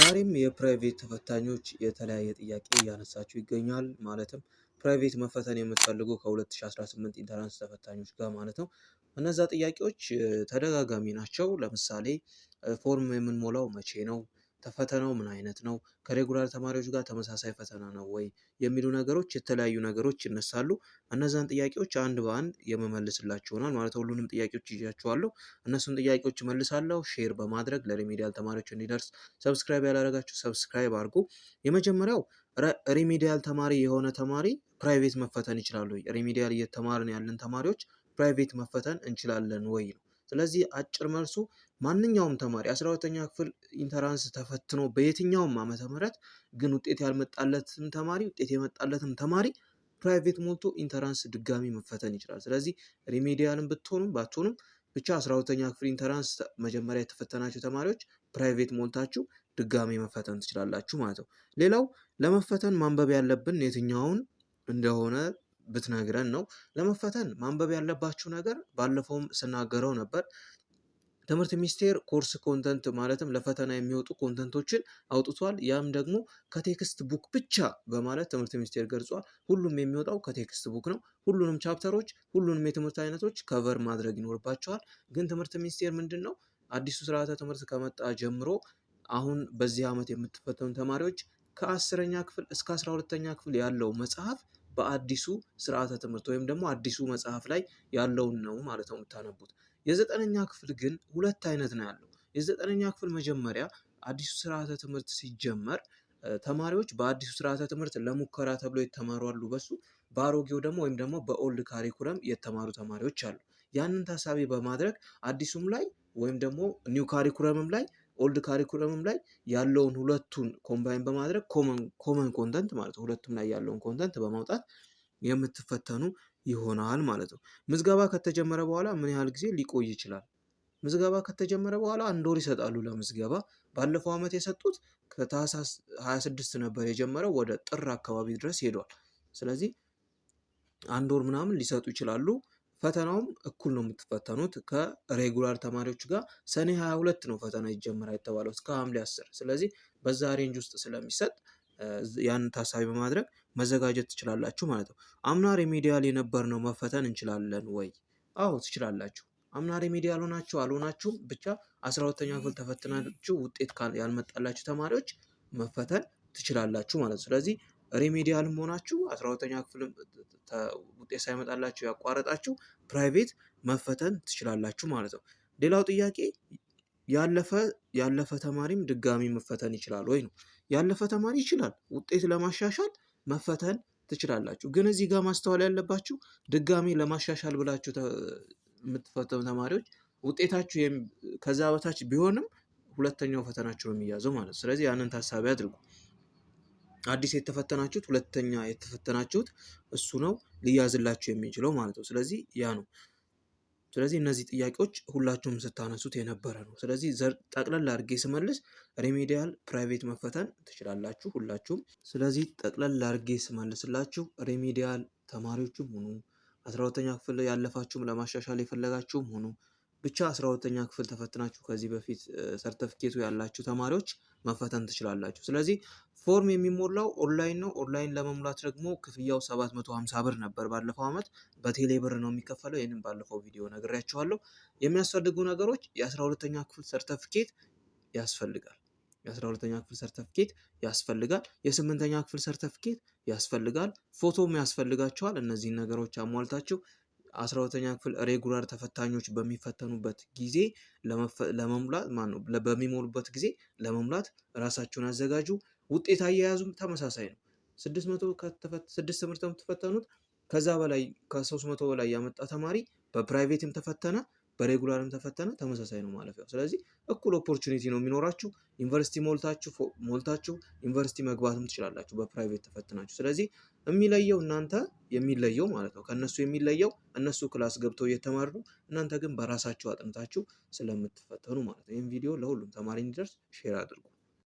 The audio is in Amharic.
ዛሬም የፕራይቬት ተፈታኞች የተለያየ ጥያቄ እያነሳችሁ ይገኛል። ማለትም ፕራይቬት መፈተን የምትፈልጉ ከ2018 ኢንተራንስ ተፈታኞች ጋር ማለት ነው። እነዛ ጥያቄዎች ተደጋጋሚ ናቸው። ለምሳሌ ፎርም የምንሞላው መቼ ነው? ፈተናው ምን አይነት ነው? ከሬጉላር ተማሪዎች ጋር ተመሳሳይ ፈተና ነው ወይ? የሚሉ ነገሮች የተለያዩ ነገሮች ይነሳሉ። እነዛን ጥያቄዎች አንድ በአንድ የመመልስላችሁ ይሆናል ማለት ነው። ሁሉንም ጥያቄዎች ይዣችኋለሁ። እነሱን ጥያቄዎች እመልሳለሁ። ሼር በማድረግ ለሪሚዲያል ተማሪዎች እንዲደርስ ሰብስክራይብ ያላደረጋችሁ ሰብስክራይብ አድርጉ። የመጀመሪያው ሪሚዲያል ተማሪ የሆነ ተማሪ ፕራይቬት መፈተን ይችላሉ ወይ? ሪሚዲያል እየተማርን ያለን ተማሪዎች ፕራይቬት መፈተን እንችላለን ወይ ነው። ስለዚህ አጭር መልሱ ማንኛውም ተማሪ 12ኛ ክፍል ኢንተራንስ ተፈትኖ በየትኛውም ዓመተ ምህረት ግን ውጤት ያልመጣለትም ተማሪ ውጤት የመጣለትም ተማሪ ፕራይቬት ሞልቶ ኢንተራንስ ድጋሚ መፈተን ይችላል። ስለዚህ ሪሚዲያልን ብትሆኑም ባትሆኑም ብቻ 12ኛ ክፍል ኢንተራንስ መጀመሪያ የተፈተናችሁ ተማሪዎች ፕራይቬት ሞልታችሁ ድጋሚ መፈተን ትችላላችሁ ማለት ነው። ሌላው ለመፈተን ማንበብ ያለብን የትኛውን እንደሆነ ብትነግረን ነው። ለመፈተን ማንበብ ያለባችሁ ነገር ባለፈውም ስናገረው ነበር። ትምህርት ሚኒስቴር ኮርስ ኮንተንት ማለትም ለፈተና የሚወጡ ኮንተንቶችን አውጥቷል። ያም ደግሞ ከቴክስት ቡክ ብቻ በማለት ትምህርት ሚኒስቴር ገልጿል። ሁሉም የሚወጣው ከቴክስት ቡክ ነው። ሁሉንም ቻፕተሮች፣ ሁሉንም የትምህርት አይነቶች ከቨር ማድረግ ይኖርባቸዋል። ግን ትምህርት ሚኒስቴር ምንድን ነው አዲሱ ስርዓተ ትምህርት ከመጣ ጀምሮ አሁን በዚህ ዓመት የምትፈተኑ ተማሪዎች ከ10ኛ ክፍል እስከ 12ኛ ክፍል ያለው መጽሐፍ በአዲሱ ስርዓተ ትምህርት ወይም ደግሞ አዲሱ መጽሐፍ ላይ ያለውን ነው ማለት ነው የምታነቡት። የ9ኛ ክፍል ግን ሁለት አይነት ነው ያለው። የ9ኛ ክፍል መጀመሪያ አዲሱ ስርዓተ ትምህርት ሲጀመር ተማሪዎች በአዲሱ ስርዓተ ትምህርት ለሙከራ ተብሎ የተማሩ አሉ። በሱ በአሮጌው ደግሞ ወይም ደግሞ በኦልድ ካሪኩለም የተማሩ ተማሪዎች አሉ። ያንን ታሳቢ በማድረግ አዲሱም ላይ ወይም ደግሞ ኒው ካሪኩለምም ላይ ኦልድ ካሪኩለምም ላይ ያለውን ሁለቱን ኮምባይን በማድረግ ኮመን ኮንተንት ማለት ነው ሁለቱም ላይ ያለውን ኮንተንት በማውጣት የምትፈተኑ ይሆናል ማለት ነው። ምዝገባ ከተጀመረ በኋላ ምን ያህል ጊዜ ሊቆይ ይችላል? ምዝገባ ከተጀመረ በኋላ 1 ወር ይሰጣሉ ለምዝገባ። ባለፈው ዓመት የሰጡት ከታህሳስ 26 ነበር የጀመረው ወደ ጥር አካባቢ ድረስ ሄዷል። ስለዚህ 1 ወር ምናምን ሊሰጡ ይችላሉ። ፈተናውም እኩል ነው የምትፈተኑት ከሬጉላር ተማሪዎች ጋር። ሰኔ 22 ነው ፈተና ይጀምራል የተባለው እስከ ሐምሌ 10። ስለዚህ በዛ ሬንጅ ውስጥ ስለሚሰጥ ያን ታሳቢ በማድረግ መዘጋጀት ትችላላችሁ ማለት ነው። አምና ሪሚዲያል የነበርነው መፈተን እንችላለን ወይ? አዎ ትችላላችሁ። አምና ሪሚዲያል ሆናችሁ አልሆናችሁም ብቻ 12ኛ ክፍል ተፈትናችሁ ውጤት ያልመጣላችሁ ተማሪዎች መፈተን ትችላላችሁ ማለት ነው። ስለዚህ ሪሚዲያልም ሆናችሁ 12ኛ ክፍል ውጤት ሳይመጣላችሁ ያቋረጣችሁ ፕራይቬት መፈተን ትችላላችሁ ማለት ነው። ሌላው ጥያቄ ያለፈ ተማሪም ድጋሚ መፈተን ይችላል ወይ ነው። ያለፈ ተማሪ ይችላል። ውጤት ለማሻሻል መፈተን ትችላላችሁ። ግን እዚህ ጋር ማስተዋል ያለባችሁ ድጋሚ ለማሻሻል ብላችሁ የምትፈተኑ ተማሪዎች ውጤታችሁ ከዛ በታች ቢሆንም ሁለተኛው ፈተናችሁ ነው የሚያዘው ማለት ነው። ስለዚህ ያንን ታሳቢ አድርጉ። አዲስ የተፈተናችሁት ሁለተኛ የተፈተናችሁት እሱ ነው ሊያዝላችሁ የሚችለው ማለት ነው። ስለዚህ ያ ነው። ስለዚህ እነዚህ ጥያቄዎች ሁላችሁም ስታነሱት የነበረ ነው። ስለዚህ ጠቅለል አድርጌ ስመልስ ሪሚዲያል ፕራይቬት መፈተን ትችላላችሁ ሁላችሁም። ስለዚህ ጠቅለል አድርጌ ስመልስላችሁ ሪሚዲያል ተማሪዎችም ሆኑ 12ኛ ክፍል ያለፋችሁም ለማሻሻል የፈለጋችሁም ሆኑ ብቻ 12ኛ ክፍል ተፈትናችሁ ከዚህ በፊት ሰርተፊኬቱ ያላችሁ ተማሪዎች መፈተን ትችላላችሁ። ስለዚህ ፎርም የሚሞላው ኦንላይን ነው። ኦንላይን ለመሙላት ደግሞ ክፍያው 750 ብር ነበር ባለፈው ዓመት። በቴሌ ብር ነው የሚከፈለው። ይህንን ባለፈው ቪዲዮ ነግሬያችኋለሁ። የሚያስፈልጉ ነገሮች የ12ኛ ክፍል ሰርተፊኬት ያስፈልጋል። የ12ኛ ክፍል ሰርተፊኬት ያስፈልጋል። የ8ኛ ክፍል ሰርተፊኬት ያስፈልጋል። ፎቶም ያስፈልጋቸዋል። እነዚህን ነገሮች አሟልታችሁ 12ኛ ክፍል ሬጉላር ተፈታኞች በሚፈተኑበት ጊዜ ለመሙላት በሚሞሉበት ጊዜ ለመሙላት ራሳችሁን አዘጋጁ። ውጤት አያያዙም ተመሳሳይ ነው። 6 ትምህርት የምትፈተኑት ከዛ በላይ ከ300 በላይ ያመጣ ተማሪ በፕራይቬትም ተፈተነ በሬጉላርም ተፈተነ ተመሳሳይ ነው ማለፊያው። ስለዚህ እኩል ኦፖርቹኒቲ ነው የሚኖራችሁ። ዩኒቨርሲቲ ሞልታችሁ ዩኒቨርሲቲ መግባትም ትችላላችሁ በፕራይቬት ተፈትናችሁ። ስለዚህ የሚለየው ማለት ነው ከነሱ የሚለየው እነሱ ክላስ ገብተው እየተማሩ እናንተ ግን በራሳችሁ አጥንታችሁ ስለምትፈተኑ ማለት ነው። ይህን ቪዲዮ ለሁሉም ተማሪ እንዲደርስ ሼር አድርጉ።